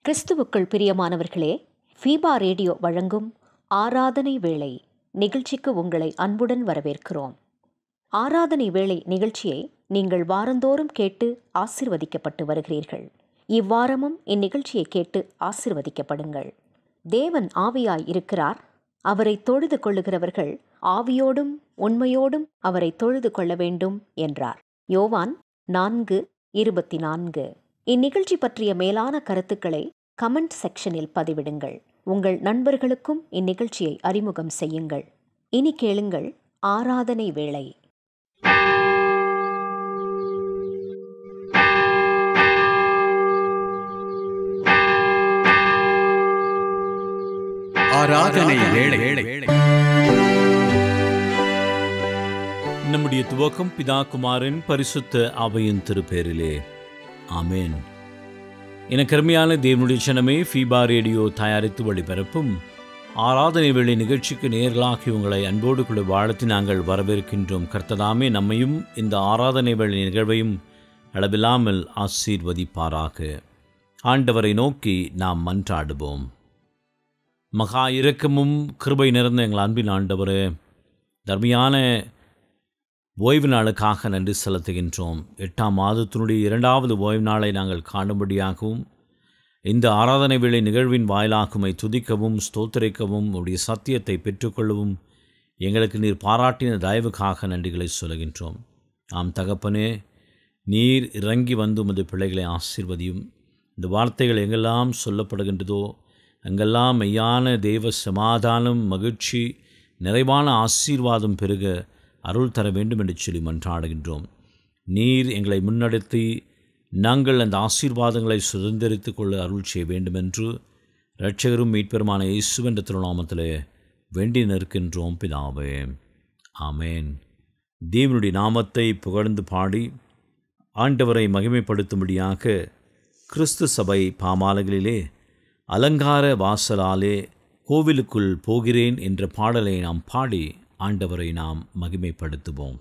கிறிஸ்துவுக்குள் பிரியமானவர்களே, FIBA radio வழங்கும் ஆராதனை வேளை நிகழ்ச்சிக்கு உங்களை அன்புடன் வரவேற்கிறோம். ஆராதனை வேளை நிகழ்ச்சியை நீங்கள் வாரந்தோறும் கேட்டு ஆசிர்வதிக்கப்பட்டு வருகிறீர்கள். இவ்வாரமும் இந்நிகழ்ச்சியை கேட்டு ஆசிர்வதிக்கப்படுங்கள். தேவன் ஆவியாய் இருக்கிறார். அவரை தொழுது கொள்ளுகிறவர்கள் ஆவியோடும் உண்மையோடும் அவரை தொழுது கொள்ள வேண்டும் என்றார். யோவான் 4:24. இந்நிகழ்ச்சி பற்றிய மேலான கருத்துக்களை கமெண்ட் செக்ஷனில் பதிவிடுங்கள். உங்கள் நண்பர்களுக்கும் இந்நிகழ்ச்சியை அறிமுகம் செய்யுங்கள். இனி கேளுங்கள் ஆராதனை வேளை. ஆராதனை வேளை. நம்முடைய துவக்கம் பிதா குமாரன் பரிசுத்த ஆவியின் திருப்பேரிலே. ஆமேன். எனக்கு அருமையான தேவனுடைய ஜனமே, ஃபீபா ரேடியோ தயாரித்து ஒளிபரப்பும் ஆராதனை வேளை நிகழ்ச்சிக்கு நேர்களாகி உங்களை அன்போடு கூட வாழ்த்தி நாங்கள் வரவேற்கின்றோம். கர்த்ததாமே நம்மையும் இந்த ஆராதனை வேளை நிகழ்வையும் அளவில்லாமல் ஆசீர்வதிப்பாராக. ஆண்டவரை நோக்கி நாம் மன்றாடுவோம். மகா இரக்கமும் கிருபை நிறைந்த எங்கள் அன்பின் ஆண்டவரே, தர்மியான ஓய்வு நாளுக்காக நன்றி செலுத்துகின்றோம். 8ஆம் மாதத்தினுடைய 2வது ஓய்வு நாளை நாங்கள் காணும்படியாகவும் இந்த ஆராதனை வேளை நிகழ்வின் வாயிலாகுமை துதிக்கவும் ஸ்தோத்திரிக்கவும் உடைய சத்தியத்தை பெற்றுக்கொள்ளவும் எங்களுக்கு நீர் பாராட்டின தயவுக்காக நன்றிகளை சொல்லுகின்றோம். ஆம் தகப்பனே, நீர் இறங்கி வந்து உமது பிள்ளைகளை ஆசீர்வதியும். இந்த வார்த்தைகள் எங்கெல்லாம் சொல்லப்படுகின்றதோ அங்கெல்லாம் மெய்யான தெய்வ சமாதானம், மகிழ்ச்சி, நிறைவான ஆசீர்வாதம் பெருக அருள் தர வேண்டும் என்று சொல்லி மன்றாடுகின்றோம். நீர் எங்களை முன்னெடுத்து நாங்கள் அந்த ஆசீர்வாதங்களை சுதந்திரித்து கொள்ள அருள் செய்ய வேண்டும் என்று இரட்சகரும் மீட்பெருமான இயேசுவின் திருநாமத்திலே வேண்டி நிற்கின்றோம் பிதாவே. ஆமேன். தேவனுடைய நாமத்தை புகழ்ந்து பாடி ஆண்டவரை மகிமைப்படுத்தும்படியாக கிறிஸ்து சபை பாமாலைகளிலே அலங்கார வாசலாலே கோவிலுக்குள் போகிறேன் என்ற பாடலை நாம் பாடி ஆண்டவரை நாம் மகிமைப்படுத்துவோம்.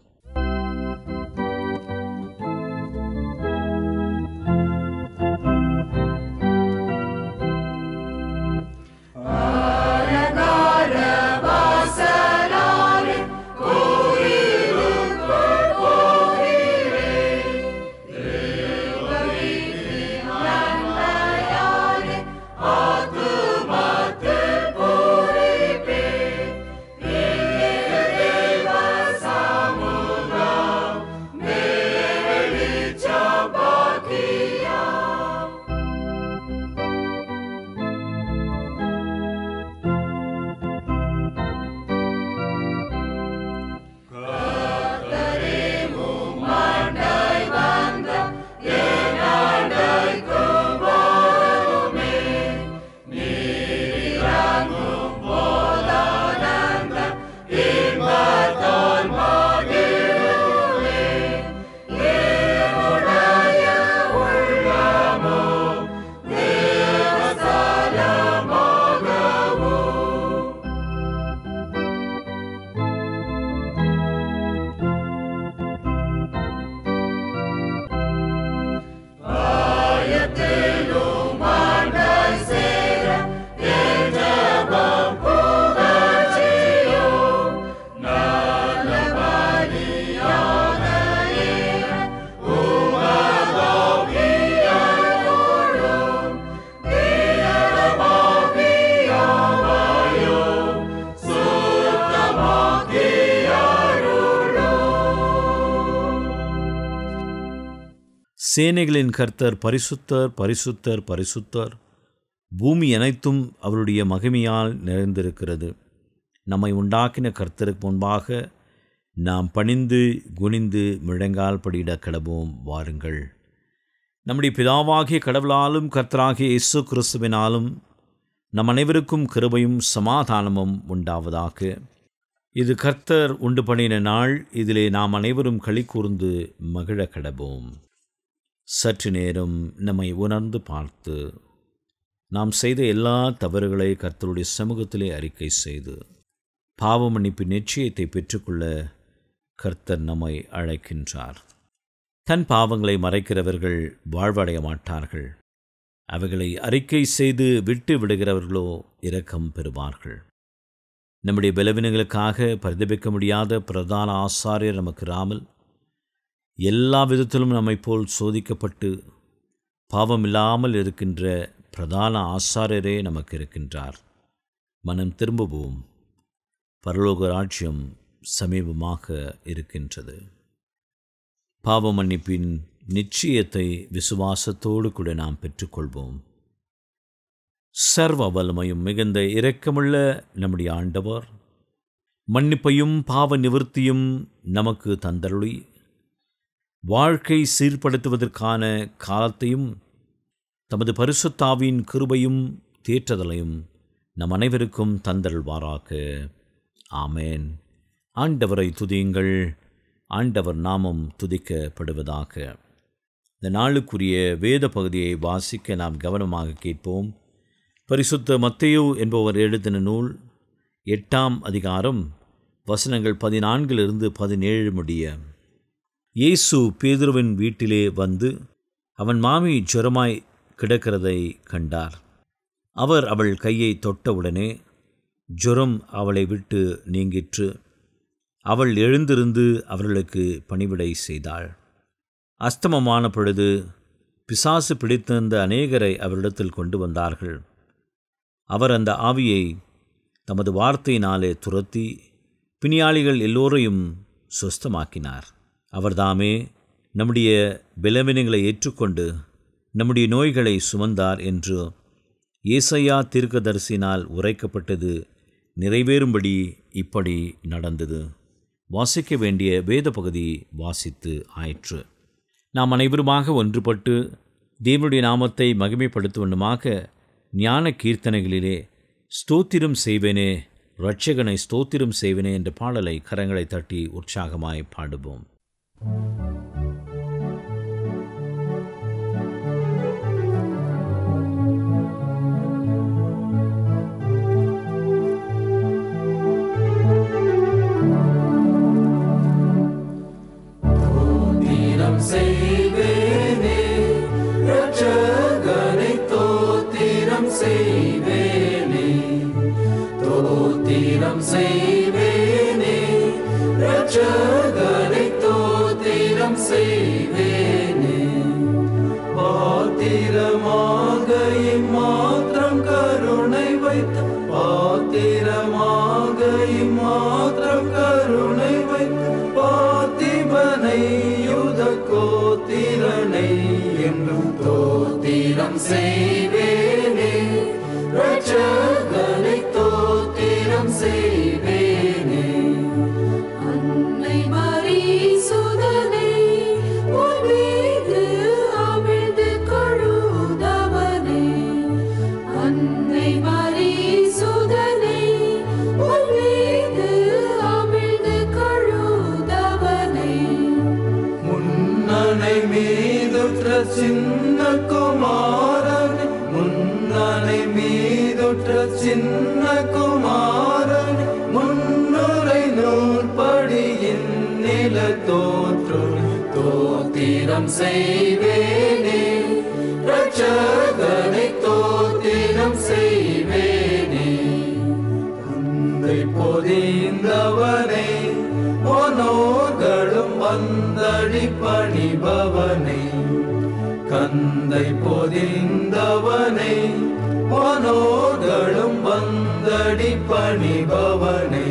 சேனைகளின் கர்த்தர் பரிசுத்தர், பரிசுத்தர், பரிசுத்தர். பூமி அனைத்தும் அவருடைய மகிமையால் நிறைந்திருக்கிறது. நம்மை உண்டாக்கின கர்த்தருக்கு முன்பாக நாம் பணிந்து குனிந்து முழங்கால் படியிட கடவோம். வாருங்கள். நம்முடைய பிதாவாகிய கடவுளாலும் கர்த்தராகிய இயேசு கிறிஸ்துவினாலும் நம் அனைவருக்கும் கிருபையும் சமாதானமும் உண்டாவதாக. இது கர்த்தர் உண்டு பண்ணின நாள், இதிலே நாம் அனைவரும் களி கூர்ந்து மகிழ கடவோம். சற்று நேரம் நம்மை உணர்ந்து பார்த்து நாம் செய்த எல்லா தவறுகளை கர்த்தருடைய சமூகத்திலே அறிக்கை செய்து பாவ மன்னிப்பு நிச்சயத்தை பெற்றுக்கொள்ள கர்த்தர் நம்மை அழைக்கின்றார். தன் பாவங்களை மறைக்கிறவர்கள் வாழ்வடைய மாட்டார்கள். அவைகளை அறிக்கை செய்து விட்டு விடுகிறவர்களோ இரக்கம் பெறுவார்கள். நம்முடைய பலவீனங்களுக்காக பரிதபிக்க முடியாத பிரதான ஆசாரியர் நமக்கு இராமல் எல்லா விதத்திலும் நம்மை போல் சோதிக்கப்பட்டு பாவமில்லாமல் இருக்கின்ற பிரதான ஆசாரியரே நமக்கு இருக்கின்றார். மனம் திரும்புவோம், பரலோக ராஜ்யம் சமீபமாக இருக்கின்றது. பாவ மன்னிப்பின் நிச்சயத்தை விசுவாசத்தோடு கூட நாம் பெற்றுக்கொள்வோம். சர்வ வல்லமையும் மிகுந்த இரக்கமுள்ள நம்முடைய ஆண்டவர் மன்னிப்பையும் பாவ நிவர்த்தியும் நமக்கு தந்தருளி வாழ்க்கை சீர்படுத்துவதற்கான காலத்தையும் தமது பரிசுத்தாவின் கிருபையும் தேற்றுதலையும் நம் அனைவருக்கும் தந்தருள்வாராக. ஆமேன். ஆண்டவரை துதியுங்கள், ஆண்டவர் நாமம் துதிக்கப்படுவதாக. இந்த நாளுக்குரிய வேத பகுதியை வாசிக்க நாம் கவனமாக கேட்போம். பரிசுத்த மத்தேயு என்பவர் எழுதின நூல் 8ஆம் அதிகாரம் வசனங்கள் 14 17 முடிய. இயேசு பேதுருவின் வீட்டிலே வந்து அவன் மாமி ஜுரமாய் கிடக்கிறதை கண்டார். அவர் அவள் கையை தொட்டவுடனே ஜுரம் அவளை விட்டு நீங்கிற்று. அவள் எழுந்திருந்து அவர்களுக்கு பணிவிடை செய்தாள். அஸ்தமமான பொழுது பிசாசு பிடித்திருந்த அநேகரை அவரிடத்தில் கொண்டு வந்தார்கள். அவர் அந்த ஆவியை தமது வார்த்தையினாலே துரத்தி பிணியாளிகள் எல்லோரையும் சுஸ்தமாக்கினார். அவர்தாமே நம்முடைய பலவீனங்களை ஏற்றுக்கொண்டு நம்முடைய நோய்களை சுமந்தார் என்று ஏசாயா தீர்க்கதரிசியினால் உரைக்கப்பட்டது நிறைவேறும்படி இப்படி நடந்தது. வாசிக்க வேண்டிய வேத பகுதி வாசித்து ஆயிற்று. நாம் அனைவருமாக ஒன்றுபட்டு தேவனுடைய நாமத்தை மகிமைப்படுத்துவனுமாக ஞான கீர்த்தனைகளிலே ஸ்தோத்திரம் செய்வேனே, இரட்சகனை ஸ்தோத்திரம் செய்வேனே என்ற பாடலை கரங்களை தட்டி உற்சாகமாய் பாடுவோம். கந்தை பொதிந்தவனே, வானோர்களும் வந்தடி பணிபவனே,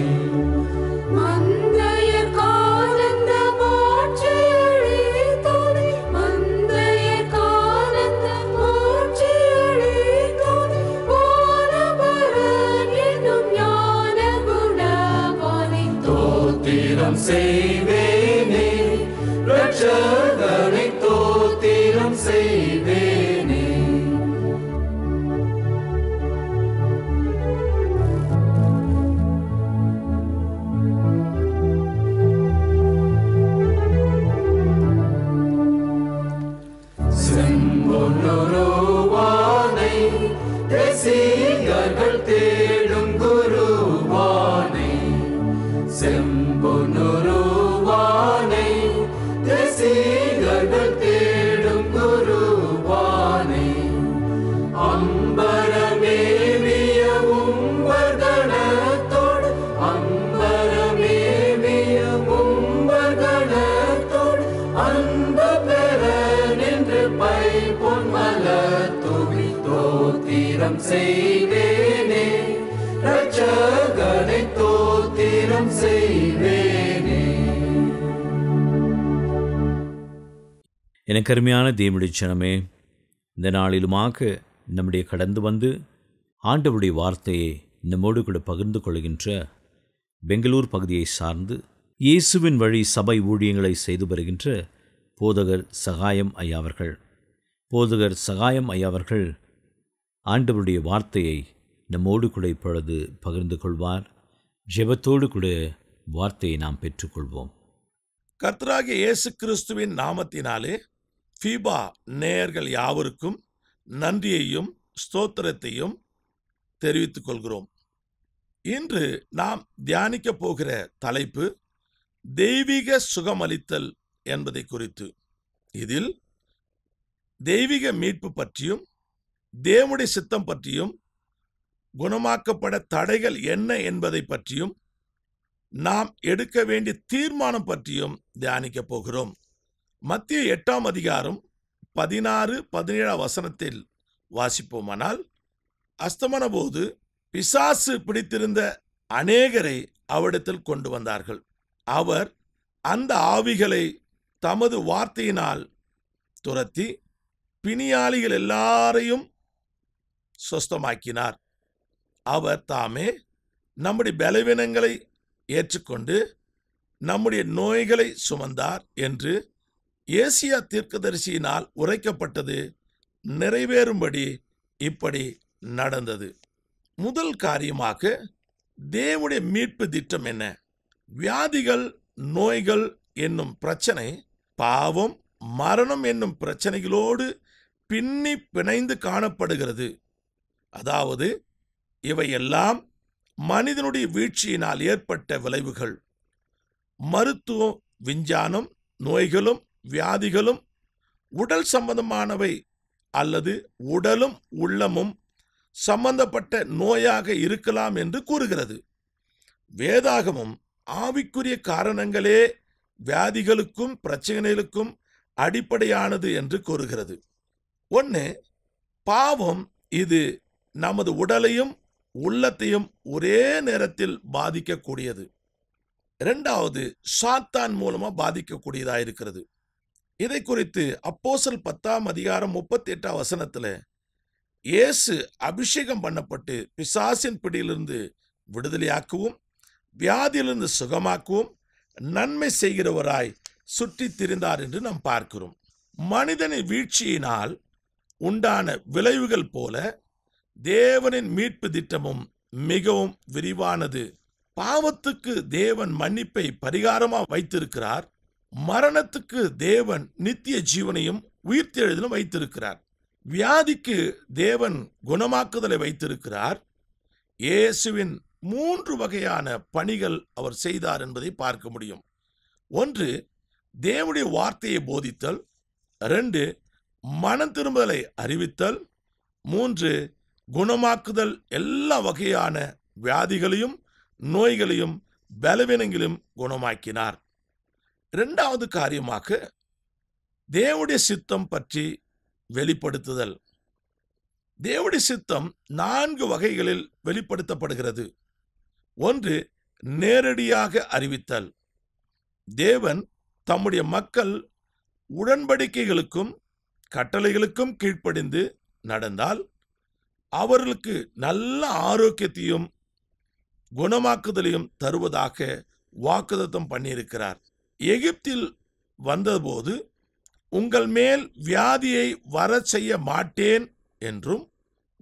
செய்வேனே ரட்சகனை தோத்திரம் செய்வேனே. செம்பொன்னுருவானை தேசிகர்கள் தேடும் குருவானை, செம்பொன்னுருவானை தேசிகர்கள் தேடும் குருவானை, தாமரை பொன்மலர் தூவி தோத்திரம் செய்வேனே, ரட்சகனை தோத்திரம் செய்வேனே. எனக்கு அருமையான தேவனுடைய ஜனமே, இந்த நாளிலுமாக நம்முடைய கடந்து வந்து ஆண்டவருடைய வார்த்தையை நம்மோடு கூட பகிர்ந்து கொள்கின்ற பெங்களூர் பகுதியை சார்ந்து இயேசுவின் வழி சபை ஊழியங்களை செய்து வருகின்ற போதகர் சகாயம் ஐயா அவர்கள் ஆண்டவருடைய வார்த்தையை நம்மோடு கூட இப்பொழுது பகிர்ந்து கொள்வார். ஜெபத்தோடு கூட வார்த்தையை நாம் பெற்றுக்கொள்வோம். கர்த்தராகிய இயேசு கிறிஸ்துவின் நாமத்தினாலே ஃபீபா நேயர்கள் யாவருக்கும் நன்றியையும் ஸ்தோத்திரத்தையும் தெரிவித்துக் கொள்கிறோம். இன்று நாம் தியானிக்க போகிற தலைப்பு தெய்வீக சுகமளித்தல் என்பதை குறித்து. இதில் தெய்வீக மீட்பு பற்றியும் தேவனுடைய சித்தம் பற்றியும் குணமாக்கப்பட தடைகள் என்ன என்பதை பற்றியும் நாம் எடுக்க வேண்டிய தீர்மானம் பற்றியும் தியானிக்க போகிறோம். மத்திய 8ஆம் அதிகாரம் 16-17 வசனத்தில் வாசிப்போமானால், அஸ்தமன போது பிசாசு பிடித்திருந்த அநேகரை அவ்விடத்தில் கொண்டு வந்தார்கள். அவர் அந்த ஆவிகளை தமது வார்த்தையினால் துரத்தி பிணியாளிகள் எல்லாரையும் சொஸ்தமாக்கினார். அவர் தாமே நம்முடைய பலவீனங்களை ஏற்றுக்கொண்டு நம்முடைய நோய்களை சுமந்தார் என்று ஏசியா தீர்க்கதரிசியினால் உரைக்கப்பட்டது நிறைவேறும்படி இப்படி நடந்தது. முதல் காரியமாக தேவனுடைய மீட்பு திட்டம் என்ன? வியாதிகள், நோய்கள் என்னும் பிரச்சனை பாவம், மரணம் என்னும் பிரச்சனைகளோடு பின்னி பிணைந்து காணப்படுகிறது. அதாவது இவையெல்லாம் மனிதனுடைய வீழ்ச்சியினால் ஏற்பட்ட விளைவுகள். மருத்துவம், விஞ்ஞானம், நோய்களும் வியாதிகளும் உடல் சம்பந்தமானவை அல்லது உடலும் உள்ளமும் சம்பந்தப்பட்ட நோயாக இருக்கலாம் என்று கூறுகிறது. வேதாகமும் ஆவிக்குரிய காரணங்களே வியாதிகளுக்கும் பிரச்சனைகளுக்கும் அடிப்படையானது என்று கூறுகிறது. ஒன்று, பாவம். இது நமது உடலையும் உள்ளத்தையும் ஒரே நேரத்தில் பாதிக்கக்கூடியது. இரண்டாவது, சாத்தான் மூலமா பாதிக்கக்கூடியதாக இருக்கிறது. இதை குறித்து அப்போஸ்தலர் 10ஆம் அதிகாரம் 38ஆம் வசனத்தில் இயேசு அபிஷேகம் பண்ணப்பட்டு பிசாசின் பிடியிலிருந்து விடுதலையாக்கவும் வியாதியிலிருந்து சுகமாக்கவும் நன்மை செய்கிறவராய் சுற்றி திரிந்தார் என்று நாம் பார்க்கிறோம். மனிதனின் வீழ்ச்சியினால் உண்டான விளைவுகள் போல தேவனின் மீட்பு திட்டமும் மிகவும் விரிவானது. பாவத்துக்கு தேவன் மன்னிப்பை பரிகாரமாக வைத்திருக்கிறார். மரணத்துக்கு தேவன் நித்திய ஜீவனையும் உயிர்த்தெழுதலும் வைத்திருக்கிறார். வியாதிக்கு தேவன் குணமாக்குதலை வைத்திருக்கிறார். இயேசுவின் 3 வகையான பணிகள் அவர் செய்தார் என்பதை பார்க்க முடியும். 1, தேவனுடைய வார்த்தையை போதித்தல். 2, மனம் திரும்பலை அறிவித்தல். 3, குணமாக்குதல். எல்லா வகையான வியாதிகளையும் நோய்களையும் பலவீனங்களையும் குணமாக்கினார். 2வது காரியமாக தேவனுடைய சித்தம் பற்றி வெளிப்படுத்துதல். தேவனுடைய சித்தம் 4 வகைகளில் வெளிப்படுத்தப்படுகிறது. 1, நேரடியாக அறிவித்தல். தேவன் தம்முடைய மக்கள் உடன்படிக்கைகளுக்கும் கட்டளைகளுக்கும் கீழ்ப்படிந்து நடந்தால் அவர்களுக்கு நல்ல ஆரோக்கியத்தையும் குணமாக்குதலையும் தருவதாக வாக்குத்தத்தம் பண்ணியிருக்கிறார். எகிப்தில் வந்தபோது உங்கள் மேல் வியாதியை வர செய்ய மாட்டேன் என்றும்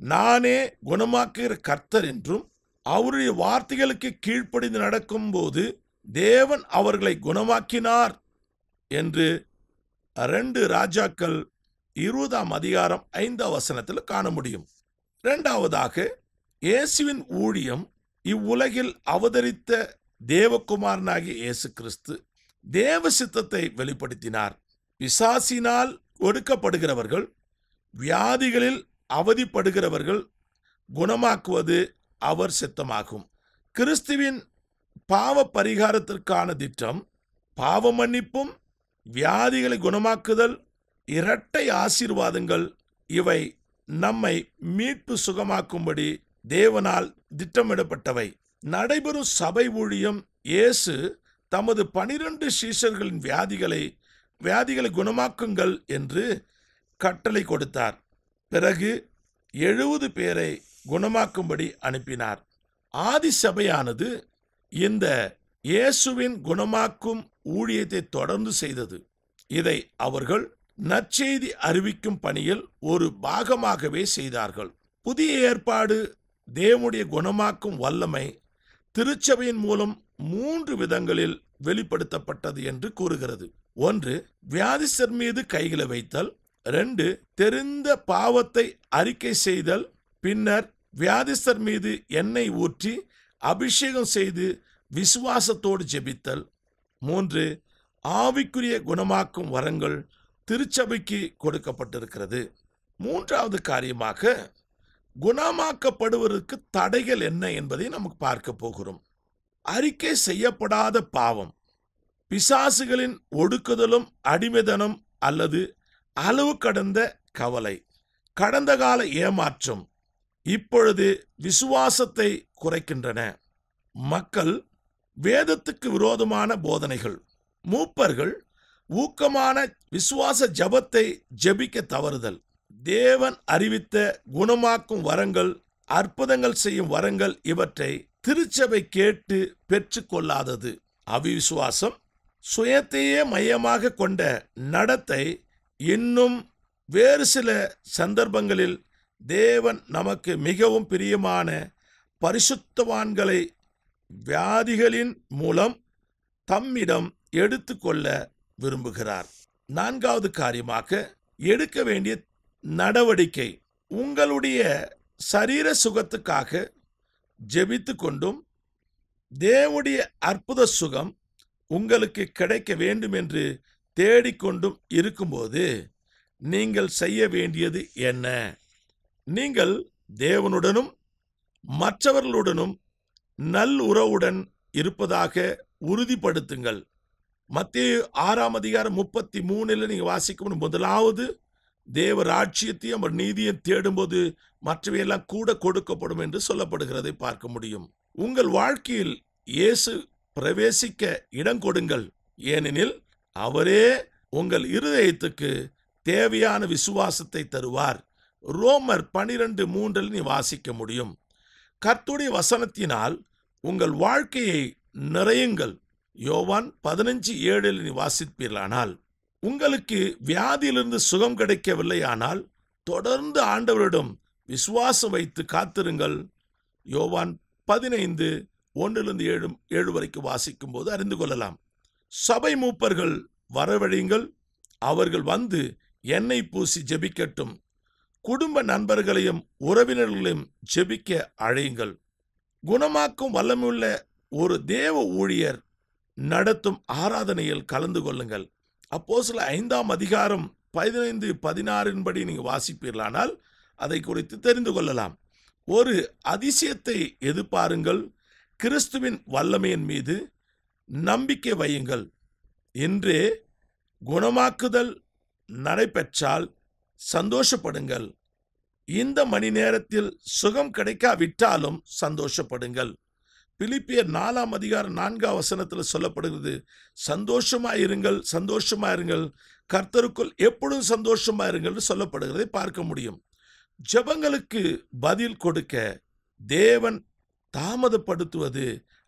நானே குணமாக்குகிற கர்த்தர் என்றும் அவருடைய வார்த்தைகளுக்கு கீழ்ப்படிந்து நடக்கும்போது தேவன் அவர்களை குணமாக்கினார் என்று 2 ராஜாக்கள் 20ஆம் அதிகாரம் 5ஆம் வசனத்தில் காண முடியும். 2வதாக இயேசுவின் ஊழியம். இவ்வுலகில் அவதரித்த தேவகுமாரனாகிய இயேசு கிறிஸ்து தேவ சித்தத்தை வெளிப்படுத்தினார். பிசாசினால் ஒடுக்கப்படுகிறவர்கள், வியாதிகளில் அவதிப்படுகிறவர்கள் குணமாக்குவது அவர் சித்தமாகும். கிறிஸ்துவின் பாவ பரிகாரத்திற்கான திட்டம் பாவ மன்னிப்பும் வியாதிகளை குணமாக்குதல் இரட்டை ஆசீர்வாதங்கள். இவை நம்மை மீட்பு சுகமாக்கும்படி தேவனால் திட்டமிடப்பட்டவை. நடைபெறும் சபை ஊழியம் இயேசு தமது 12 சீஷர்களின் வியாதிகளை குணமாக்குங்கள் என்று கட்டளை கொடுத்தார். பிறகு 70 பேரை குணமாக்கும்படி அனுப்பினார். ஆதி சபையானது இந்த இயேசுவின் குணமாக்கும் ஊழியத்தை தொடர்ந்து செய்தது. இதை அவர்கள் நற்செய்தி அறிவிக்கும் பணியில் ஒரு பாகமாகவே செய்தார்கள். புதிய ஏற்பாடு தேவனுடைய குணமாக்கும் வல்லமை திருச்சபையின் மூலம் 3 விதங்களில் வெளிப்படுத்தப்பட்டது என்று கூறுகிறது. 1, வியாதிஸ்தர் மீது கைகளை வைத்தல். 2, தெரிந்த பாவத்தை அறிக்கை செய்தல். பின்னர் வியாதிஸ்தர் மீது எண்ணெய் ஊற்றி அபிஷேகம் செய்து விசுவாசத்தோடு ஜெபித்தல். 3, ஆவிக்குரிய குணமாக்கும் வரங்கள் திருச்சபைக்கு கொடுக்கப்பட்டிருக்கிறது. 3வது காரியமாக குணமாக்கப்படுவதற்கு தடைகள் என்ன என்பதை நமக்கு பார்க்க போகிறோம். அறிக்கை செய்யப்படாத பாவம், பிசாசுகளின் ஒடுக்குதலும் அடிமைதனம் அல்லது அளவு கடந்த கவலை, கடந்த கால ஏமாற்றம் இப்பொழுது விசுவாசத்தை குறைக்கின்றன. மக்கள் வேதத்துக்கு விரோதமான போதனைகள், மூப்பர்கள் ஊக்கமான விசுவாச ஜபத்தை ஜெபிக்க தவறுதல், தேவன் அறிவித்த குணமாக்கும் வரங்கள், அற்புதங்கள் செய்யும் வரங்கள் இவற்றை திருச்சபை கேட்டு பெற்றுக்கொள்ளாதது, அவிசுவாசம், சுயத்தையே மையமாக கொண்ட நடத்தை. இன்னும் வேறு சில சந்தர்ப்பங்களில் தேவன் நமக்கு மிகவும் பிரியமான பரிசுத்தவான்களை வியாதிகளின் மூலம் தம்மிடம் எடுத்துக்கொள்ள விரும்புகிறார். 4வது காரியமாக எடுக்க வேண்டிய நடவடிக்கை. உங்களுடைய சரீர சுகத்துக்காக ஜெபித்து கொண்டும் தேவனுடைய அற்புத சுகம் உங்களுக்கு கிடைக்க வேண்டும் என்று தேடிக்கொண்டும் இருக்கும்போது நீங்கள் செய்ய வேண்டியது என்ன? நீங்கள் தேவனுடனும் மற்றவர்களுடனும் நல்லுறவுடன் இருப்பதாக உறுதிப்படுத்துங்கள். மத்தேயு 6:33 நீங்கள் வாசிக்கும். முதலாவது தேவ ராஜ்யத்தையும் அவர் நீதியையும் தேடும்போது மற்றவையெல்லாம் கூட கொடுக்கப்படும் என்று சொல்லப்படுகிறதை பார்க்க முடியும். உங்கள் வாழ்க்கையில் இயேசு பிரவேசிக்க இடம் கொடுங்கள். ஏனெனில் அவரே உங்கள் இருதயத்துக்கு தேவையான விசுவாசத்தை தருவார். ரோமர் 12:3 நீ வாசிக்க முடியும். கர்த்தருடைய வசனத்தினால் உங்கள் வாழ்க்கையை நிறையுங்கள். யோவான் 15:7 நீ வாசிப்பீர்களானால், உங்களுக்கு வியாதியிலிருந்து சுகம் கிடைக்கவில்லையானால் தொடர்ந்து ஆண்டவரிடம் விசுவாசம் வைத்து காத்திருங்கள். யோவான் 15:1-7 வரைக்கும் வாசிக்கும் போது அறிந்து கொள்ளலாம். சபை மூப்பர்கள் வரவழையுங்கள். அவர்கள் வந்து எண்ணெய் பூசி ஜெபிக்கட்டும். குடும்ப நண்பர்களையும் உறவினர்களையும் ஜெபிக்க அழையுங்கள். குணமாக்கும் வல்லமையுள்ள ஒரு தேவ ஊழியர் நடத்தும் ஆராதனையில் கலந்து கொள்ளுங்கள். அப்போஸ்தலர் 5:15-16 படி நீங்கள் வாசிப்பீர்களானால் அதை குறித்து தெரிந்து கொள்ளலாம். ஒரு அதிசயத்தை எதிர்பாருங்கள். கிறிஸ்துவின் வல்லமையின் மீது நம்பிக்கை வையுங்கள். இன்றே குணமாக்குதல் நடைபெற்றால் சந்தோஷப்படுங்கள். இந்த மணி நேரத்தில் சுகம் கிடைக்காவிட்டாலும் சந்தோஷப்படுங்கள். பிலிப்பியர் 4:4 சொல்லப்படுகிறது, சந்தோஷமாயிருங்கள், சந்தோஷமாயிருங்கள், கர்த்தருக்குள் எப்பொழுதும் சந்தோஷமாயிருங்கள் சொல்லப்படுகிறதை பார்க்க முடியும். ஜெபங்களுக்கு பதில் கொடுக்க தேவன் தாமதப்படுத்துவது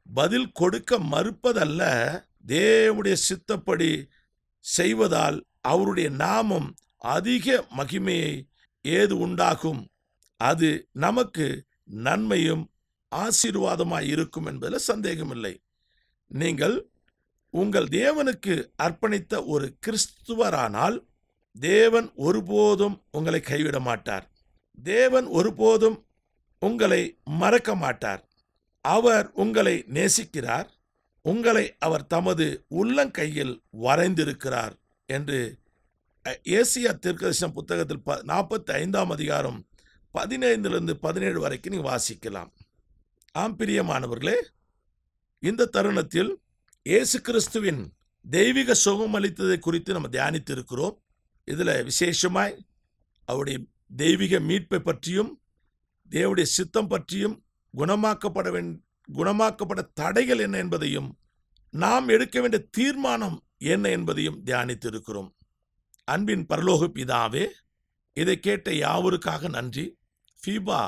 பதில் கொடுக்க மறுப்பதல்ல, தேவனுடைய சித்தப்படி செய்வதால் அவருடைய நாமம் அதிக மகிமையை ஏது உண்டாகும். அது நமக்கு நன்மையும் ஆசீர்வாதமாய் இருக்கும் என்பதில் சந்தேகமில்லை. நீங்கள் உங்கள் தேவனுக்கு அர்ப்பணித்த ஒரு கிறிஸ்துவரானால் தேவன் ஒருபோதும் உங்களை கைவிட மாட்டார். தேவன் ஒருபோதும் உங்களை மறக்க மாட்டார். அவர் உங்களை நேசிக்கிறார். உங்களை அவர் தமது உள்ளங்கையில் வரைந்திருக்கிறார் என்று ஏசியா தீர்க்கதரிசன புத்தகத்தில் 45:15-17 வரைக்கும் நீங்கள் வாசிக்கலாம். ஆம் பிரியமானவர்களே, இந்த தருணத்தில் இயேசு கிறிஸ்துவின் தெய்வீக சுகம் அளித்ததை குறித்து நம்ம தியானித்து இருக்கிறோம். இதில் விசேஷமாய் அவருடைய தெய்வீக மீட்பை பற்றியும் தேவனுடைய சித்தம் பற்றியும் குணமாக்கப்பட தடைகள் என்ன என்பதையும் நாம் எடுக்க வேண்டிய தீர்மானம் என்ன என்பதையும் தியானித்திருக்கிறோம். அன்பின் பரலோக பிதாவே, இதை கேட்ட யாவருக்காக நன்றி. ஃபீபா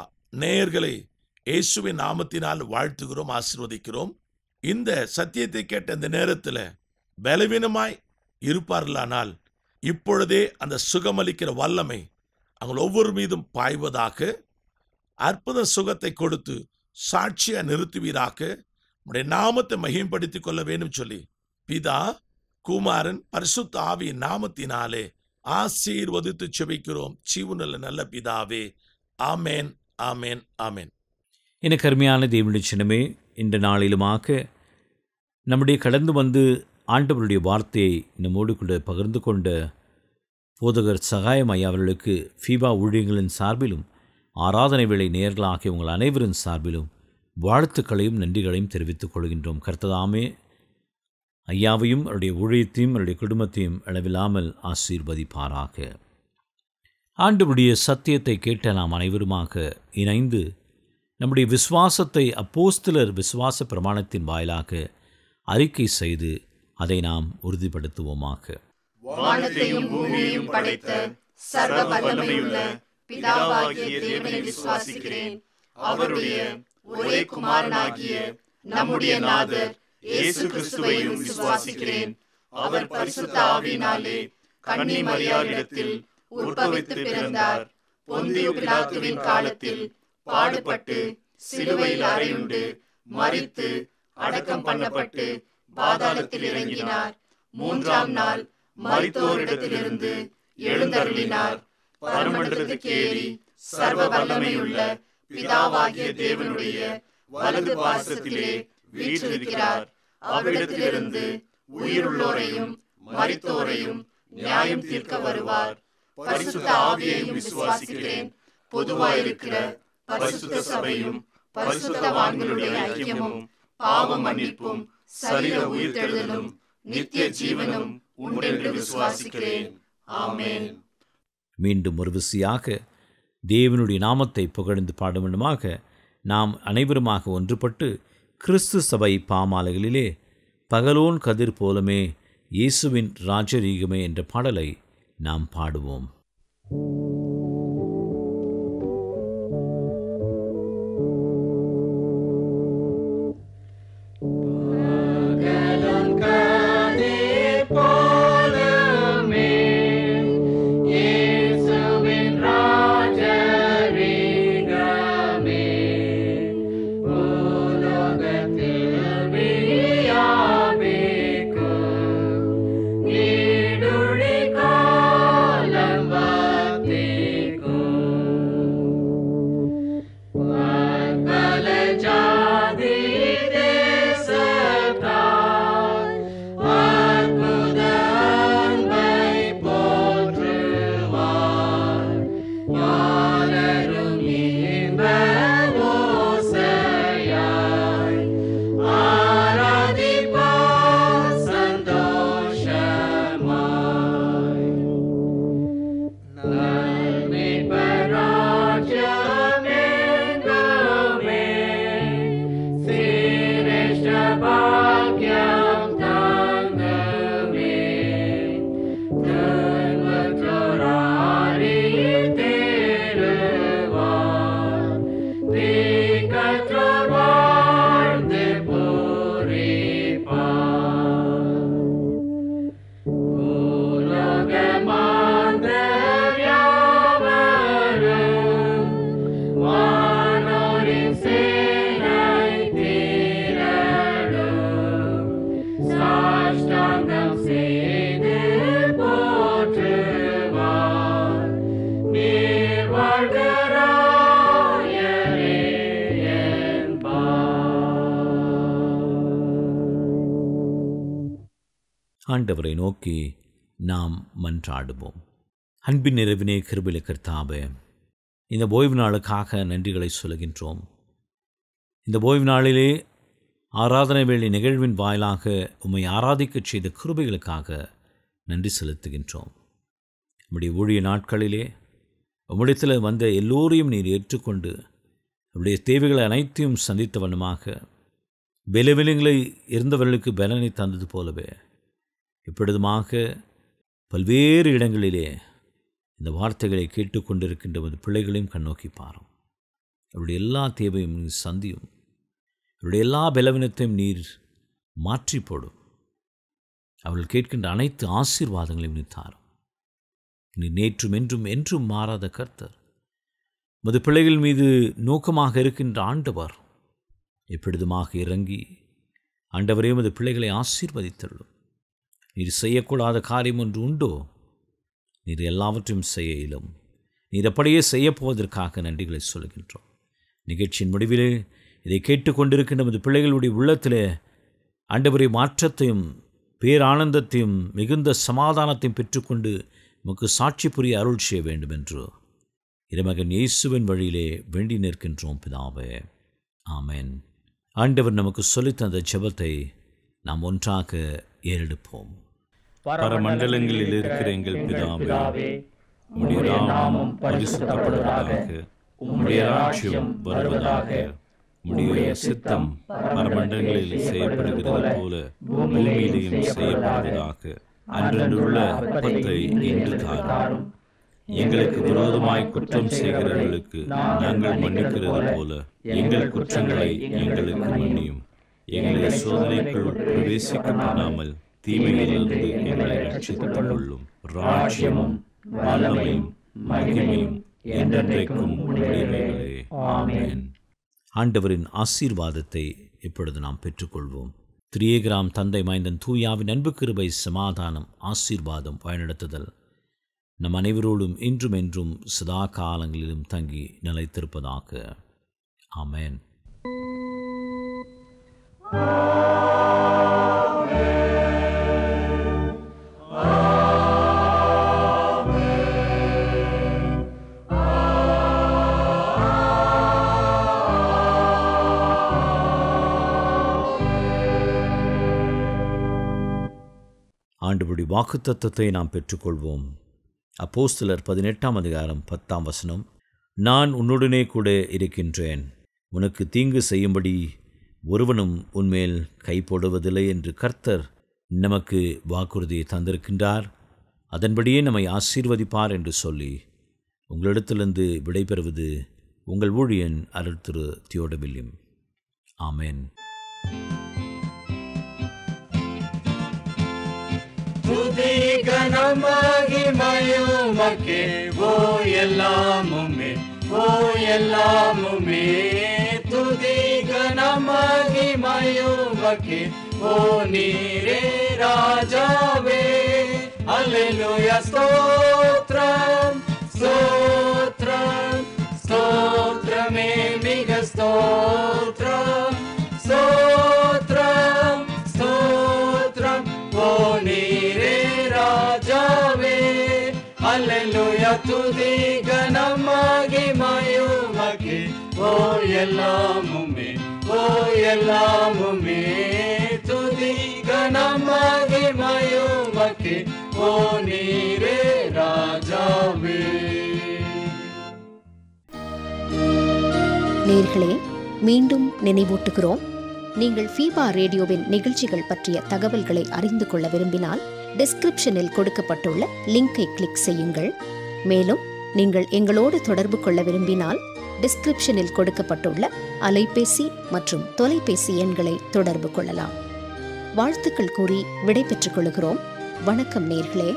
நேயர்களை இயேசுவின் நாமத்தினால் வாழ்த்துகிறோம், ஆசீர்வதிக்கிறோம். இந்த சத்தியத்தை கேட்ட இந்த நேரத்தில் பலவீனமாய் இருப்பார்களானால் இப்பொழுதே அந்த சுகமளிக்கிற வல்லமை அவங்க ஒவ்வொரு மீதும் பாய்வதாக, அற்புத சுகத்தை கொடுத்து சாட்சியா நிறுத்துவீராக. உடைய நாமத்தை மகிமைப்படுத்திக் கொள்ள வேண்டும் சொல்லி பிதா, குமாரன், பரிசுத்த ஆவியின் நாமத்தினாலே ஆசீர்வதித்து செபிக்கிறோம் ஜீவனுள்ள நல்ல பிதாவே. ஆமேன், ஆமேன், ஆமேன். எனக்கு அருமையான தேவனுடைய சின்னமே, இந்த நாளிலுமாக நம்முடைய கடந்து வந்து ஆண்டவருடைய வார்த்தையை நம்மோடு கூட பகிர்ந்து கொண்ட போதகர் சகாயம் ஐயா அவர்களுக்கு ஃபீபா ஊழியர்களின் சார்பிலும் ஆராதனை வேளை நேயர்களாகிய உங்கள் அனைவரின் சார்பிலும் வாழ்த்துக்களையும் நன்றிகளையும் தெரிவித்துக் கொள்கின்றோம். கர்த்ததாமே ஐயாவையும் அவருடைய ஊழியத்தையும் அவருடைய குடும்பத்தையும் அளவில்லாமல் ஆசீர்வதிப்பாராக. ஆண்டவருடைய சத்தியத்தை கேட்ட நாம் அனைவருமாக இணைந்து நம்முடைய விசுவாசத்தை அப்போஸ்தலர் விசுவாச பிரமாணத்தின் வாயிலாக அறிக்கை செய்து அதை நாம் உறுதிப்படுத்துவோமாக. வானத்தையும் பூமியையும் படைத்த சர்வ வல்லமையுள்ள பிதாவாகிய தேவனை விசுவாசிக்கிறேன். அவருடைய ஒரே குமாரனாகிய நம்முடைய நாதர் இயேசு கிறிஸ்துவையும் விசுவாசிக்கிறேன். அவர் பரிசுத்த ஆவியினாலே கன்னி மரியாளிடத்தில் உற்பவித்து பிறந்தார். பொந்தியு பிலாத்துவின் காலத்தில் பாடுபட்டு சிலுவையில் அறையுண்டு மரித்து அடக்கம் பண்ணப்பட்டு பாதாளத்தில் இறங்கினார். மூன்றாம் நாள் மரித்தோரிடத்திலிருந்து எழுந்தருளினார். பரமண்டலத்துக்கு ஏறி சர்வ வல்லமையுள்ள பிதாவாகிய தேவனுடைய வலது பாசத்திலே வீற்றிருக்கிறார். அவ்விடத்திலிருந்து உயிருள்ளோரையும் மரித்தோரையும் நியாயம் தீர்க்க வருவார். பரிசுத்த ஆவியையும் விசுவாசிக்கிறேன். பொதுவாயிருக்கிற பரிசுத்த சபையும் பரிசுத்தவான்களுடைய ஐக்கியமும் பாவ மன்னிப்பும் சரீர உயிர்த்தெழுதலும் நித்திய ஜீவனும் உண்டென்று விசுவாசிக்கிறேன். ஆமென். மீண்டும் ஒரு விசையாக தேவனுடைய நாமத்தை புகழ்ந்து பாட வேண்டுமாக நாம் அனைவருமாக ஒன்றுபட்டு கிறிஸ்து சபை பாமாலைகளிலே பகலோன் கதிர் போலமே இயேசுவின் ராஜரீகமே என்ற பாடலை நாம் பாடுவோம். ஆண்டவரை நோக்கி நாம் மன்றாடுவோம். அன்பின் நிறைவினே கிருபையுள்ள கர்த்தாவே, இந்த ஓய்வு நாளுக்காக நன்றிகளை சொல்கின்றோம். இந்த ஓய்வு நாளிலே ஆராதனை வேளை நிகழ்வின் வாயிலாக உம்மை ஆராதிக்கச் செய்த கிருபைகளுக்காக நன்றி செலுத்துகின்றோம். நம்முடைய ஊழிய நாட்களிலே உம்மிடத்தில் வந்த எல்லோரையும் நீர் ஏற்றுக்கொண்டு நம்முடைய தேவைகளை அனைத்தையும் சந்தித்த வண்ணமாக பலவீனங்களை இருந்தவர்களுக்கு பலனை தந்தது போலவே இப்பொழுதுமாக பல்வேறு இடங்களிலே இந்த வார்த்தைகளை கேட்டுக்கொண்டிருக்கின்ற பிள்ளைகளையும் கண்ணோக்கி பாரும். அவருடைய எல்லா தேவையும் நீர் சந்தியும். அவருடைய எல்லா பலவீனத்தையும் நீர் மாற்றி போடும். அவர்கள் கேட்கின்ற அனைத்து ஆசீர்வாதங்களையும் நீர் தாரும். நீர் நேற்றும் என்றும் என்றும் மாறாத கர்த்தர். உமது பிள்ளைகள் மீது நோக்கமாக இருக்கின்ற ஆண்டவர் எப்பொழுதுமாக இறங்கி ஆண்டவரே உமது பிள்ளைகளை ஆசீர்வதித்தள்ளும். நீர் செய்யக்கூடாத காரியம் ஒன்று உண்டோ? நீர் எல்லாவற்றையும் செய்ய இயலும். நீர் அப்படியே செய்யப்போவதற்காக நன்றிகளை சொல்கின்றோம். நிகழ்ச்சியின் முடிவிலே இதை கேட்டுக்கொண்டிருக்கின்ற நமது பிள்ளைகளுடைய உள்ளத்திலே ஆண்டவரை மாற்றத்தையும் பேரானந்தத்தையும் மிகுந்த சமாதானத்தையும் பெற்றுக்கொண்டு நமக்கு சாட்சி புரிய அருள் செய்ய வேண்டும் என்று இறைமகன் இயேசுவின் வழியிலே வேண்டி நிற்கின்றோம் பிதாவே. ஆமென். ஆண்டவர் நமக்கு சொல்லித்தந்த ஜெபத்தை நாம் ஒன்றாக ஏறெடுப்போம். பரமண்டலங்களில் இருக்கிற எங்கள் பிதாவே, உம்முடைய நாமம் பரிசுத்தப்படுவதாக, உம்முடைய ராஜ்யம் வருவதாக, உம்முடைய சித்தம் பரமண்டலங்களில் செய்யப்படுகிறது போல பூமியிலேயும் செய்யப்படுவதாக. அன்றன்றுள்ள அப்பத்தை இன்று தாரும். எங்களுக்கு விரோதமாய் குற்றம் செய்கிறவர்களுக்கு நாங்கள் மன்னிக்கிறது போல எங்கள் குற்றங்களை எங்களுக்கு மன்னியும். எங்களை சோதனைக்குள் பிரவேசிக்க பண்ணாமல் தீமையிலிருந்து எங்களை ரட்சித்துக் கொள்ளும். ராஜ்யமும் வல்லமையும் மகிமையும் என்றென்றைக்கும் உடையவைகளே. ஆமென். ஆண்டவரின் ஆசீர்வாதத்தை இப்பொழுது நாம் பெற்றுக்கொள்வோம். திரியேகராம் தந்தை மைந்தன் தூயாவின் அன்பு கிருபை சமாதானம் ஆசீர்வாதம் வழிநடத்துதல் நம் அனைவரோடும் இன்றும் என்றும் சதா காலங்களிலும் தங்கி நிலைத்திருப்பதாக. ஆமென். ஆண்டவருடைய வாக்குத்தத்தத்தை நாம் பெற்றுக்கொள்வோம். அப்போஸ்தலர் 18ஆம் அதிகாரம் 10ஆம் வசனம். நான் உன்னுடனே கூட இருக்கின்றேன், உனக்கு தீங்கு செய்யும்படி ஒருவனும் உன்மேல் கை போடுவதில்லை என்று கர்த்தர் நமக்கு வாக்குறுதியை தந்திருக்கின்றார். அதன்படியே நம்மை ஆசீர்வதிப்பார் என்று சொல்லி உங்களிடத்திலிருந்து விடைபெறுவது உங்கள் ஊழியன் அருள் திரு தியோடவில்லியம். ஆமென். துதி கனமகிமையுமக்கே ஓ எல்லாமுமே, ஓ எல்லாமுமே. துதி கனமகிமையுமக்கே ஓ நீரே ராஜாவே. அல்லேலூயா ஸ்தோத்ரம் ஸ்தோத்ரம் ஸ்தோத்ரமே மிக ஸ்தோத்ரம் ஸ்தோத்ரம் ஸ்தோத்ரம் ஓ நீரே ராஜாவே. அல்லேலூயா துதி கனமகிமையுமக்கே ஓ எல்லாமுமே, ஓ எல்லாமுமே. துதி கனமகிமையுமக்கே ஓ நீரே ராஜாவே. நேயர்களே, மீண்டும் நினைவூட்டுகிறோம். நீங்கள் ஃபீபா ரேடியோவின் நிகழ்ச்சிகள் பற்றிய தகவல்களை அறிந்து கொள்ள விரும்பினால் டிஸ்கிரிப்ஷனில் கொடுக்கப்பட்டுள்ள லிங்கை கிளிக் செய்யுங்கள். மேலும் நீங்கள் எங்களோடு தொடர்பு கொள்ள விரும்பினால் டிஸ்கிரிப்ஷனில் கொடுக்கப்பட்டுள்ள அலைபேசி மற்றும் தொலைபேசி எண்களை தொடர்பு கொள்ளலாம். வாழ்த்துக்கள் கூறி விடை பெற்றுக் கொள்கிறோம். வணக்கம் நேயர்களே.